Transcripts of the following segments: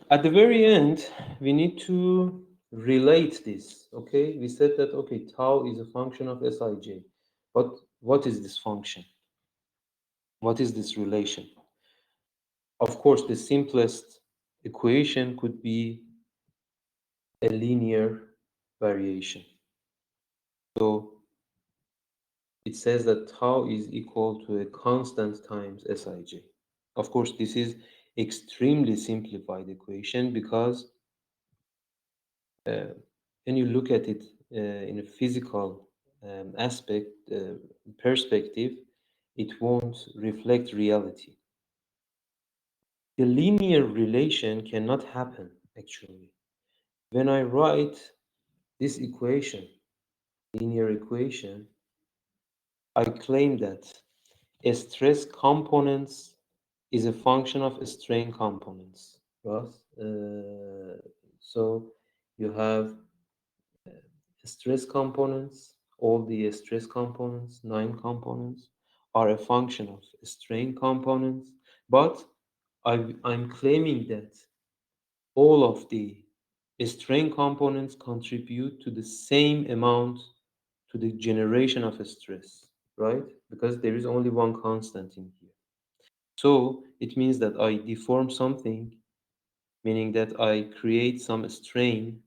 At the very end, we need to relate this. Okay, we said that okay, tau is a function of Sij, but what is this function? What is this relation? Of course, the simplest equation could be a linear variation. So it says that tau is equal to a constant times Sij. Of course, this is extremely simplified equation because uh, when you look at it in a physical aspect perspective, it won't reflect reality. The linear relation cannot happen actually. When I write this equation, linear equation, I claim that a stress components is a function of strain components. Yes? So you have stress components, all the stress components, 9 components, are a function of strain components, but I'm claiming that all of the strain components contribute to the same amount to the generation of a stress, right? Because there is only one constant in here. So it means that I deform something, meaning that I create some strain,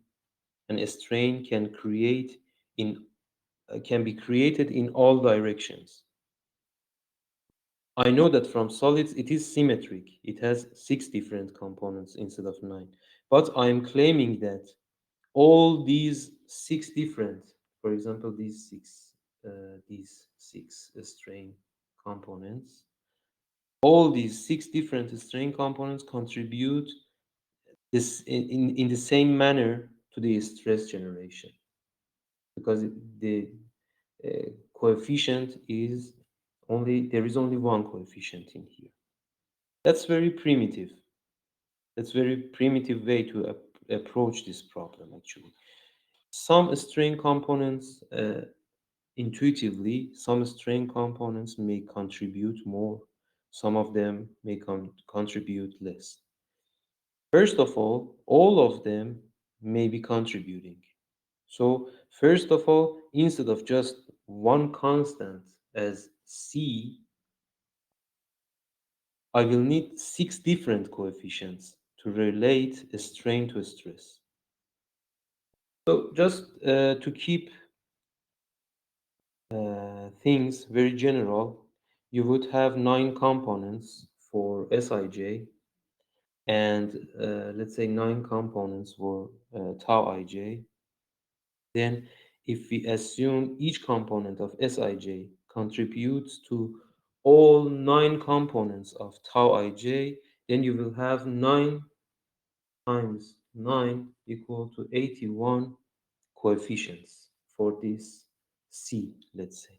and a strain can be created in all directions. I know that from solids it is symmetric. It has 6 different components instead of 9. But I am claiming that all these 6 different, for example, these six strain components, all these 6 different strain components contribute this in the same manner to the stress generation because the coefficient is only there is only one coefficient in here. That's very primitive. That's very primitive way to approach this problem actually. Some string components intuitively, some string components may contribute more, some of them may contribute less. First of all of them may be contributing. So, first of all, instead of just one constant as C, I will need 6 different coefficients to relate a strain to a stress. So, just to keep things very general, you would have 9 components for Sij and let's say 9 components for tau ij. Then, if we assume each component of Sij contributes to all 9 components of tau ij, then you will have 9 times 9 equal to 81 coefficients for this C, let's say.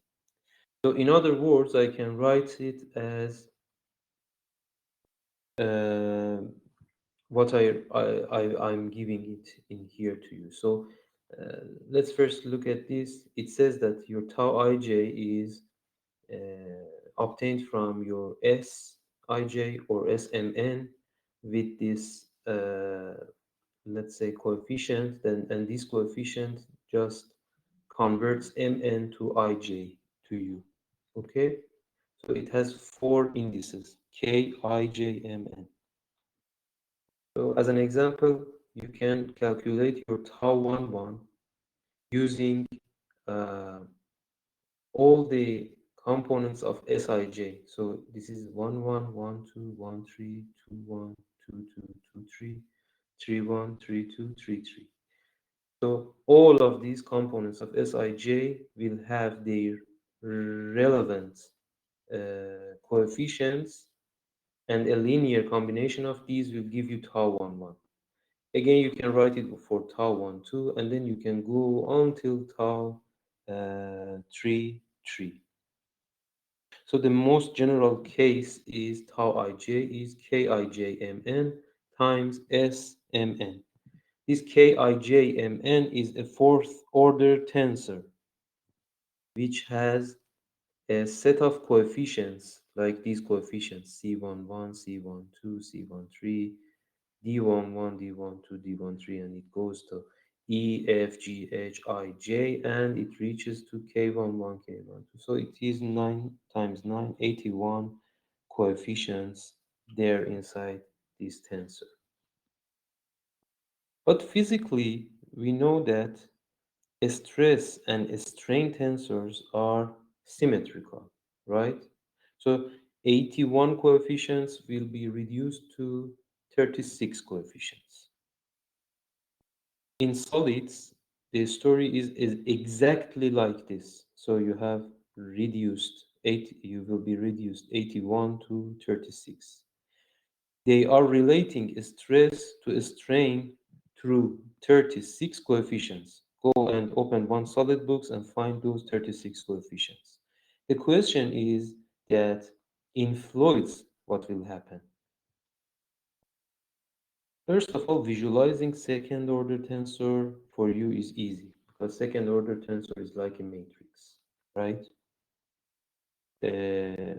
So, in other words, I can write it as uh, what I'm giving it in here to you. So let's first look at this. It says that your tau ij is obtained from your Sij or Smn with this let's say coefficient, then and this coefficient just converts Mn to Ij to you. Okay, so it has 4 indices: K, Ij, Mn. So as an example, you can calculate your tau 11 using uh, all the components of Sij. So this is 1, 1, 1, 2, 1, 3, 2, 1, 2, 2, 2, 3, 3, 1, 3, 2, 3, 3. So all of these components of Sij will have their relevant coefficients, and a linear combination of these will give you tau 11. Again, you can write it for tau 12, and then you can go until tau 3, 3. So the most general case is tau ij is kijmn times smn. This kijmn is a fourth order tensor which has a set of coefficients like these coefficients C11, C12, C13, D11, D12, D13, and it goes to E, F, G, H, I, J, and it reaches to K11, K12. So it is 9 times 9, 81 coefficients there inside this tensor. But physically, we know that a stress and a strain tensors are symmetrical, right? So 81 coefficients will be reduced to 36 coefficients. In solids, the story is exactly like this. So you have reduced 8, you will be reduced 81 to 36. They are relating a stress to a strain through 36 coefficients. Go and open one solid books and find those 36 coefficients. The question is that in fluids, what will happen? First of all, visualizing second order tensor for you is easy because second order tensor is like a matrix, right? Uh,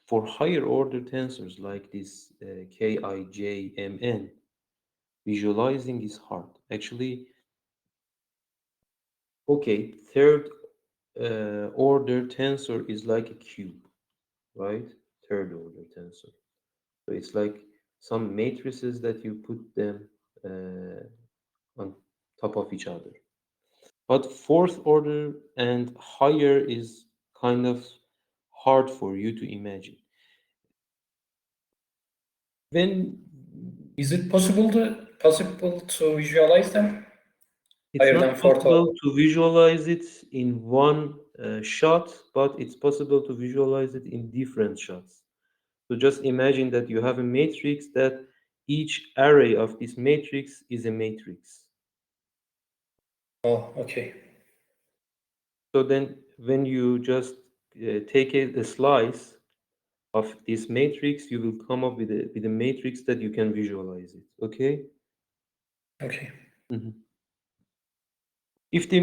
for higher order tensors like this Kijmn, visualizing is hard. Actually, okay, third order tensor is like a cube, right? Third order tensor. So it's like some matrices that you put them on top of each other. But fourth order and higher is kind of hard for you to imagine. When Is it possible to visualize them it's higher not than fourth order? possible to visualize it in one shot, but it's possible to visualize it in different shots. So just imagine that you have a matrix that each array of this matrix is a matrix. Oh, okay. So then when you just take a slice of this matrix, you will come up with a matrix that you can visualize it. Okay? Okay. Mhm. If the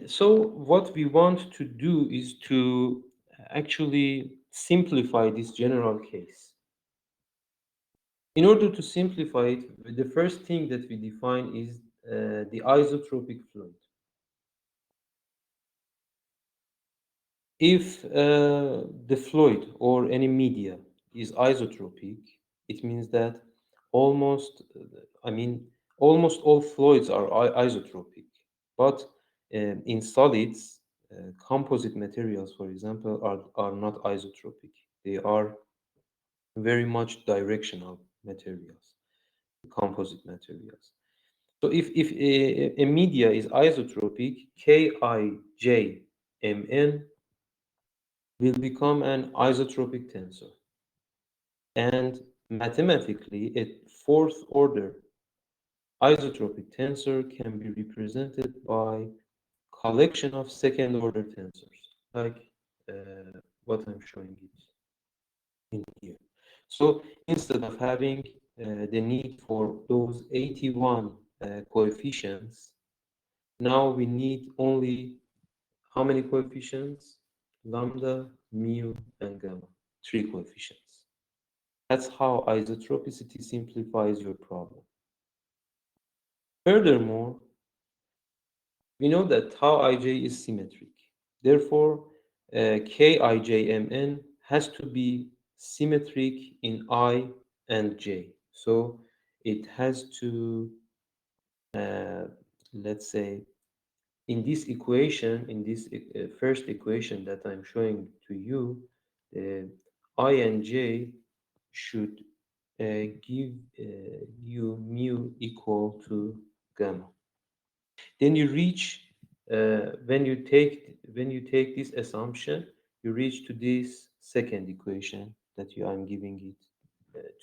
so what we want to do is to actually simplify this general case. In order to simplify it, the first thing that we define is the isotropic fluid. If the fluid or any media is isotropic, it means that almost, I mean, almost all fluids are isotropic. But in solids, composite materials, for example, are not isotropic. They are very much directional materials, composite materials. So if a media is isotropic, Kijmn will become an isotropic tensor. And mathematically, a fourth order isotropic tensor can be represented by collection of second order tensors, like what I'm showing it in here. So instead of having the need for those 81 coefficients, now we need only how many coefficients? Lambda, mu, and gamma. Three coefficients. That's how isotropicity simplifies your problem. Furthermore, we know that tau ij is symmetric. Therefore, Kijmn has to be symmetric in I and j. So it has to, uh, let's say, in this equation, in this first equation that I'm showing to you, uh, I and j should give you mu equal to gamma. Then you reach when you take this assumption, you reach to this second equation that I'm giving it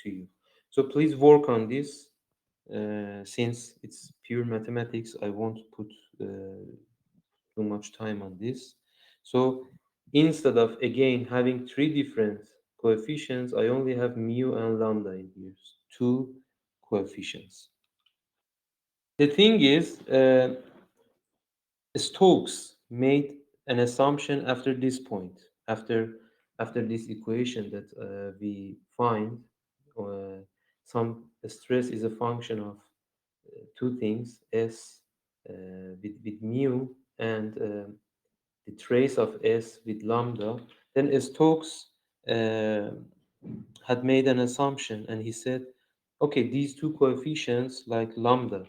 to you. So please work on this. Since it's pure mathematics, I won't put too much time on this. So instead of again having three different coefficients, I only have mu and lambda in here, two coefficients. The thing is, Stokes made an assumption after this point, after this equation that we find, uh, some stress is a function of two things, S with mu and the trace of S with lambda, then Stokes uh, had made an assumption and he said, okay, these two coefficients like lambda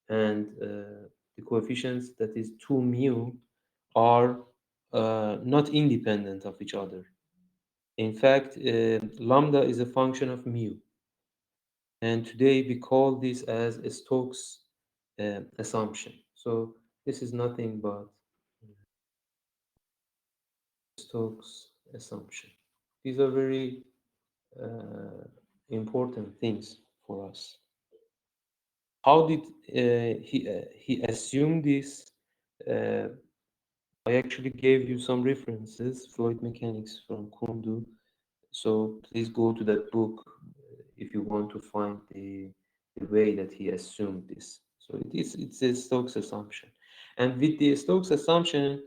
and the coefficients that is 2 mu are not independent of each other. In fact, lambda is a function of mu. And today we call this as a Stokes assumption. So this is nothing but Stokes assumption. These are very important things for us. How did he assume this? Uh, I actually gave you some references, Fluid Mechanics from Kundu. So please go to that book if you want to find the way that he assumed this. So it's a Stokes assumption. And with the Stokes assumption,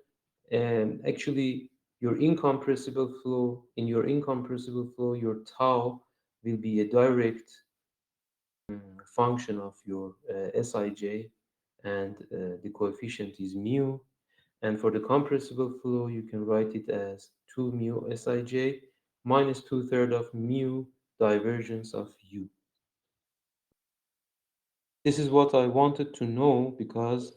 actually your incompressible flow, in your incompressible flow, your tau will be a direct function of your Sij, and the coefficient is mu. And for the compressible flow, you can write it as 2 mu Sij minus 2/3 of mu divergence of u. This is what I wanted to know because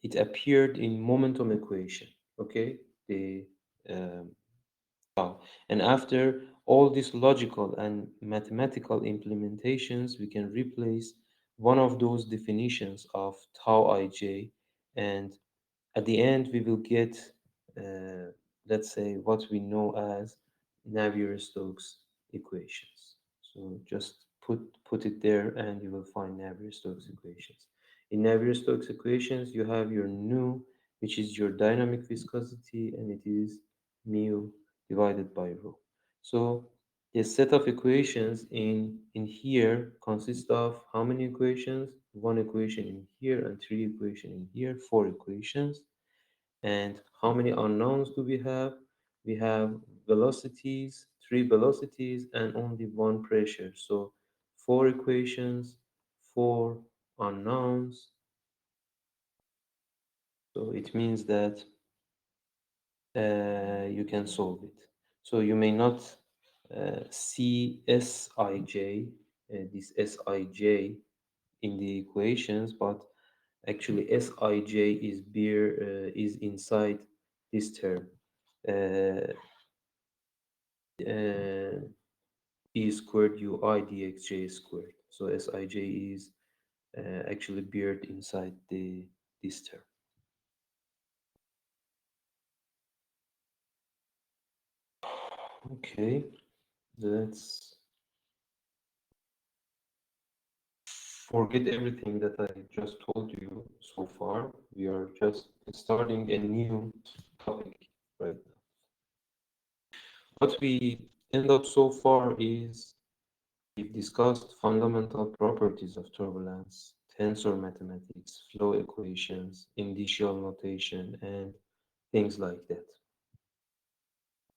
it appeared in momentum equation, okay? The um, and after all these logical and mathematical implementations, we can replace one of those definitions of tau ij, and at the end we will get, uh, let's say, what we know as Navier-Stokes equations. So just put it there and you will find Navier-Stokes equations. In Navier-Stokes equations, you have your nu, which is your dynamic viscosity, and it is mu divided by rho. So the set of equations in here consists of how many equations? One equation in here and three equations in here, four equations. And how many unknowns do we have? We have velocities, three velocities, and only one pressure. So four equations, four unknowns. So it means that you can solve it. So you may not see Sij, this Sij in the equations, but actually Sij is inside this term. Uh, E squared ui dxj squared. So Sij is actually buried inside this term. Okay, let's forget everything that I just told you so far. We are just starting a new topic right now. What we end up so far is we've discussed fundamental properties of turbulence, tensor mathematics, flow equations, indicial notation, and things like that.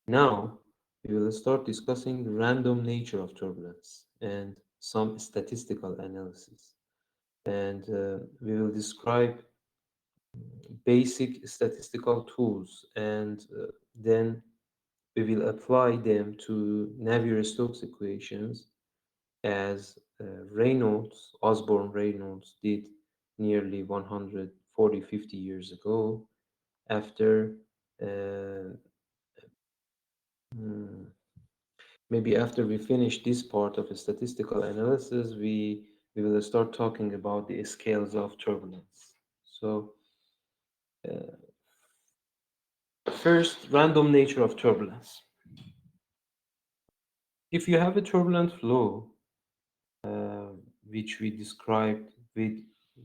Now, we will start discussing the random nature of turbulence and some statistical analysis. And we will describe basic statistical tools, and then we will apply them to Navier-Stokes equations as Osborne-Reynolds did nearly 140, 50 years ago after uh, hmm, maybe after we finish this part of a statistical analysis, we will start talking about the scales of turbulence. So uh, first, random nature of turbulence. If you have a turbulent flow, uh, which we described with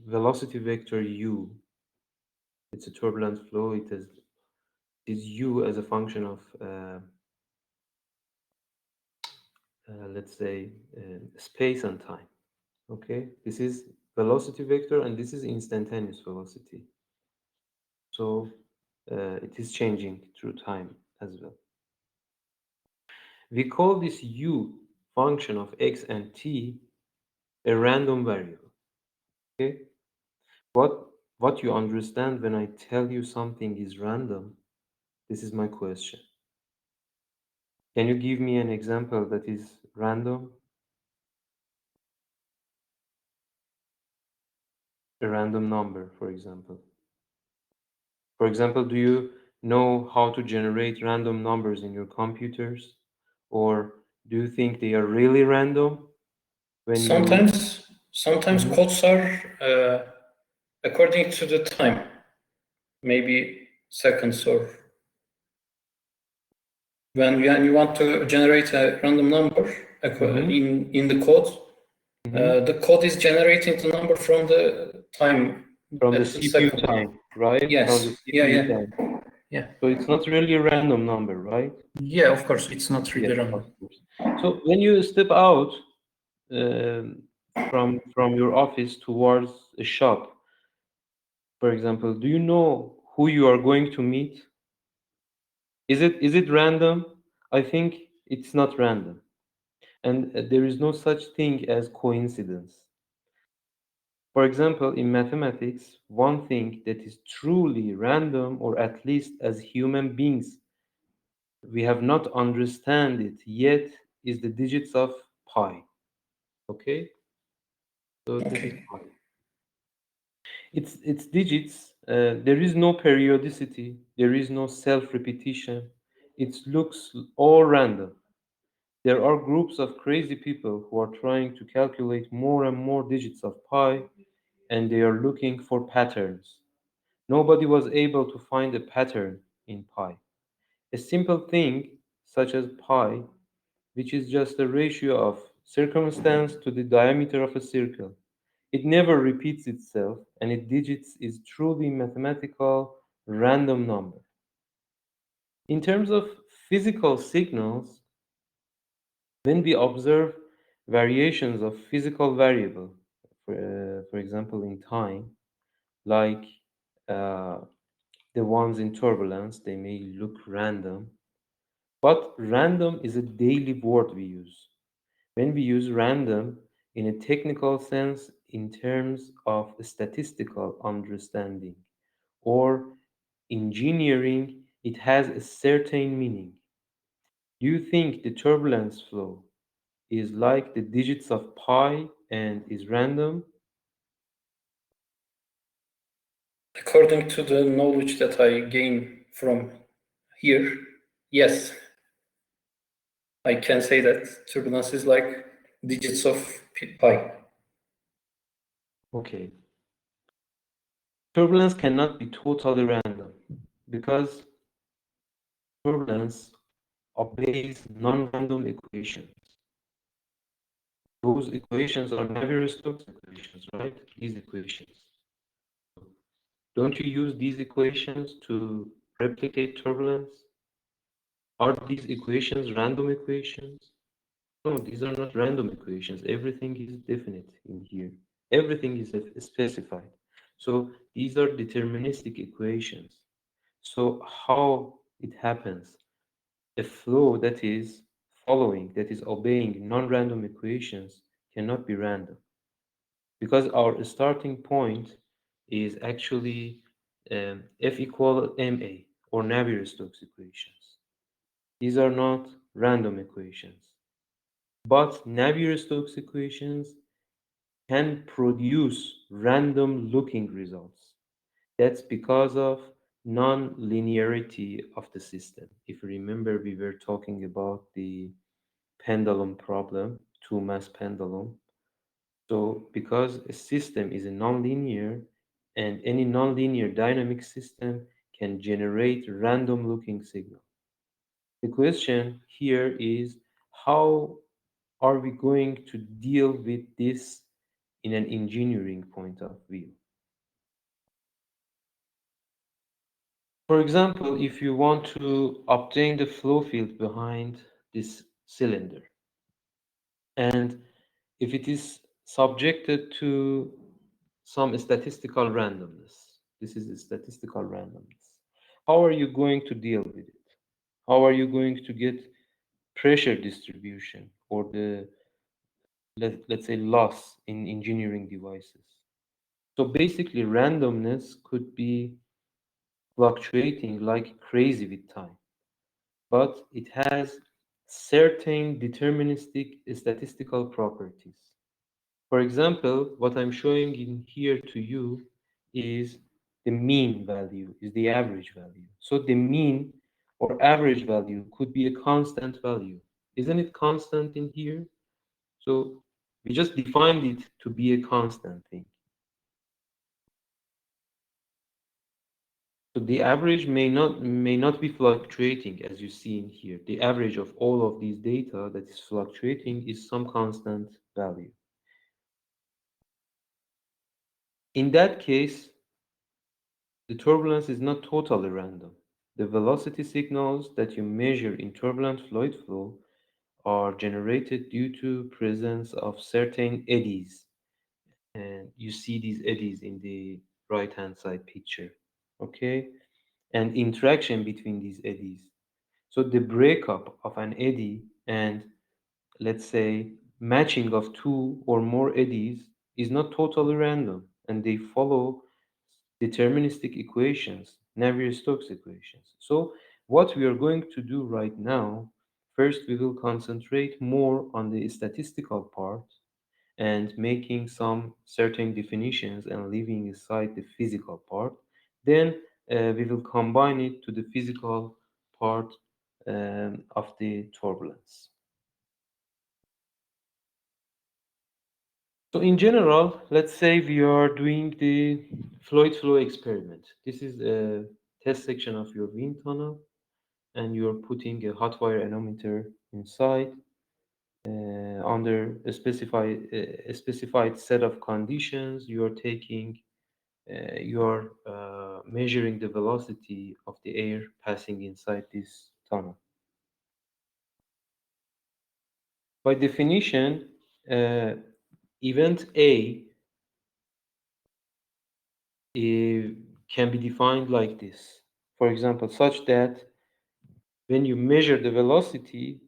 velocity vector u, it's a turbulent flow. It is u as a function of, let's say, space and time. Okay, this is velocity vector, and this is instantaneous velocity. So it is changing through time as well. We call this u function of x and t a random variable. Okay? What what you understand when I tell you something is random? This is my question. Can you give me an example that is random? A random number, for example. For example, do you know how to generate random numbers in your computers? Or do you think they are really random when you... Sometimes Mhm, codes are according to the time, maybe seconds, or when you want to generate a random number mhm, in the code, mhm. the code is generating the number from the time From the at the CPU second. time, right? From the Yes, yeah, CPU yeah, time. yeah, So it's not really a random number, right? yeah. Of course, it's not Yes, really of random. course. So when you step out um, from your office towards a shop, for example, do you know who you are going to meet? Is it random? I think it's not random, and there is no such thing as coincidence. For example, in mathematics, one thing that is truly random, or at least as human beings we have not understand it yet, is the digits of pi. Okay, so this is Okay, pi. It's digits. There is no periodicity. There is no self-repetition. It looks all random. There are groups of crazy people who are trying to calculate more and more digits of pi, and they are looking for patterns. Nobody was able to find a pattern in pi. A simple thing such as pi, which is just a ratio of circumstance to the diameter of a circle. It never repeats itself, and its digits is truly mathematical random number. In terms of physical signals, when we observe variations of physical variable, for example, in time, like uh, the ones in turbulence, they may look random, but random is a daily word we use. When we use random in a technical sense in terms of statistical understanding or engineering, it has a certain meaning. Do you think the turbulence flow is like the digits of pi and is random? according to the knowledge that I gain from here, yes, I can say that turbulence is like digits of pi. Okay. Turbulence cannot be totally random because turbulence obeys non-random equations. Those equations are Navier-Stokes equations, right? These equations. Don't you use these equations to replicate turbulence? Are these equations random equations? No, these are not random equations. Everything is definite in here. Everything is specified. So these are deterministic equations. So how it happens? A flow that is following, that is obeying non-random equations cannot be random because our starting point is actually F equal ma or Navier-Stokes equations. These are not random equations. But Navier-Stokes equations can produce random looking results. That's because of non-linearity of the system. If you remember, we were talking about the pendulum problem, two-mass pendulum. So because a system is a nonlinear and any nonlinear dynamic system can generate random looking signal. The question here is how are we going to deal with this in an engineering point of view? For example, if you want to obtain the flow field behind this cylinder, and if it is subjected to some statistical randomness, this is a statistical randomness. How are you going to deal with it? How are you going to get pressure distribution or the let's say loss in engineering devices. So basically randomness could be fluctuating like crazy with time, but it has certain deterministic statistical properties. For example, what I'm showing in here to you is the mean value, is the average value. So the mean or average value could be a constant value. Isn't it constant in here? So we just defined it to be a constant thing. So the average may not be fluctuating as you see in here. The average of all of these data that is fluctuating is some constant value. In that case, the turbulence is not totally random. The velocity signals that you measure in turbulent fluid flow are generated due to presence of certain eddies. And you see these eddies in the right hand side picture. Okay? And interaction between these eddies. So the breakup of an eddy and let's say matching of two or more eddies is not totally random and they follow deterministic equations, Navier-Stokes equations. So what we are going to do right now, first we will concentrate more on the statistical part and making some certain definitions and leaving aside the physical part. Then we will combine it to the physical part of the turbulence. So in general, let's say we are doing the fluid flow experiment. This is a test section of your wind tunnel, and you're putting a hot wire anemometer inside under a specified set of conditions. You are taking, you are measuring the velocity of the air passing inside this tunnel. By definition, uh, event A can be defined like this. For example, such that when you measure the velocity,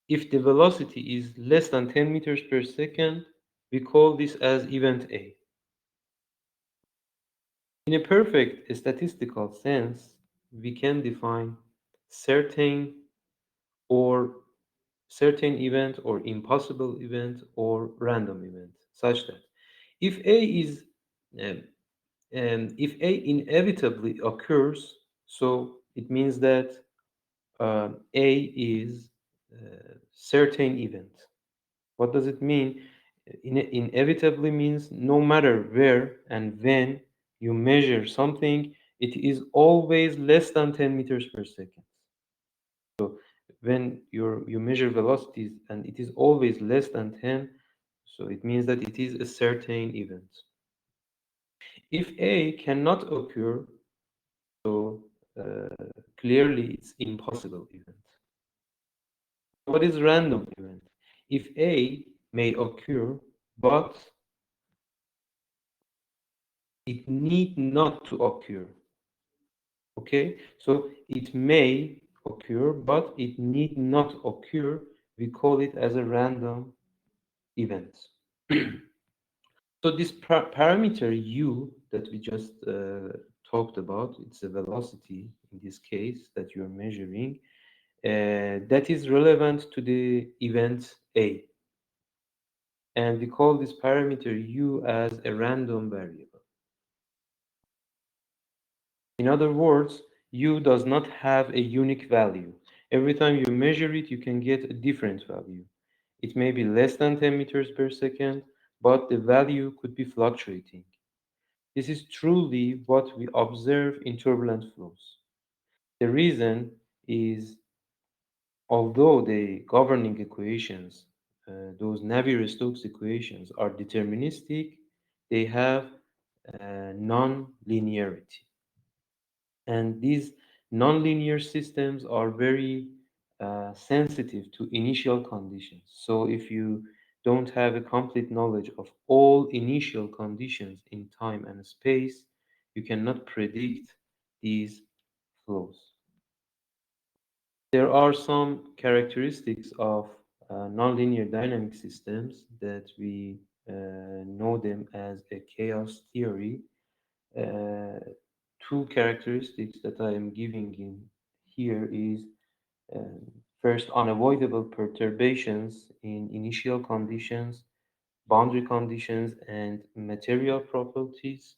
if the velocity is less than 10 meters per second, we call this as event A. In a perfect statistical sense, we can define certain or certain event or impossible event or random event such that if A is um, if A inevitably occurs, so it means that A is certain event. What does it mean? Inevitably means no matter where and when you measure something, it is always less than 10 meters per second. So when you measure velocities and it is always less than 10, so it means that it is a certain event. If A cannot occur, so uh, clearly it's impossible event. What is random event? If A may occur, but it need not to occur. Okay, so it may occur, but it need not occur. We call it as a random event. So this parameter u that we just talked about, it's a velocity in this case that you're measuring, that is relevant to the event A. And we call this parameter u as a random variable. In other words, u does not have a unique value. Every time you measure it, you can get a different value. It may be less than 10 meters per second, but the value could be fluctuating. This is truly what we observe in turbulent flows. The reason is, although the governing equations, those Navier-Stokes equations, are deterministic, they have non-linearity. And these nonlinear systems are very sensitive to initial conditions. So if you don't have a complete knowledge of all initial conditions in time and space, you cannot predict these flows. There are some characteristics of nonlinear dynamic systems that we know them as a chaos theory. Uh, Two characteristics that I am giving in here is um, first, unavoidable perturbations in initial conditions, boundary conditions, and material properties.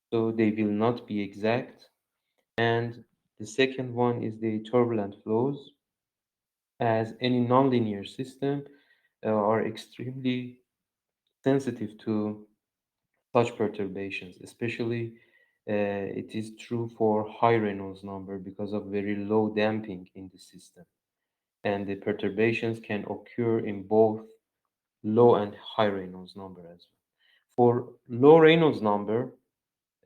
So they will not be exact. And the second one is the turbulent flows, as any nonlinear system are extremely sensitive to such perturbations, especially it is true for high Reynolds number because of very low damping in the system. And the perturbations can occur in both low and high Reynolds number as well. For low Reynolds number,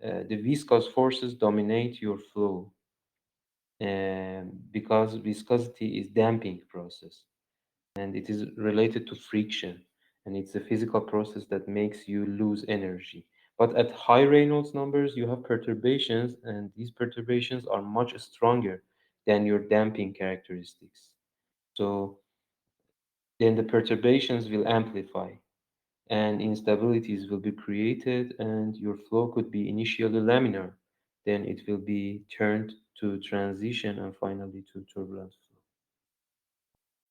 the viscous forces dominate your flow because viscosity is damping process and it is related to friction, and it's a physical process that makes you lose energy. But at high Reynolds numbers, you have perturbations, and these perturbations are much stronger than your damping characteristics. So then the perturbations will amplify and instabilities will be created, and your flow could be initially laminar, then it will be turned to transition and finally to turbulent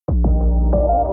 flow.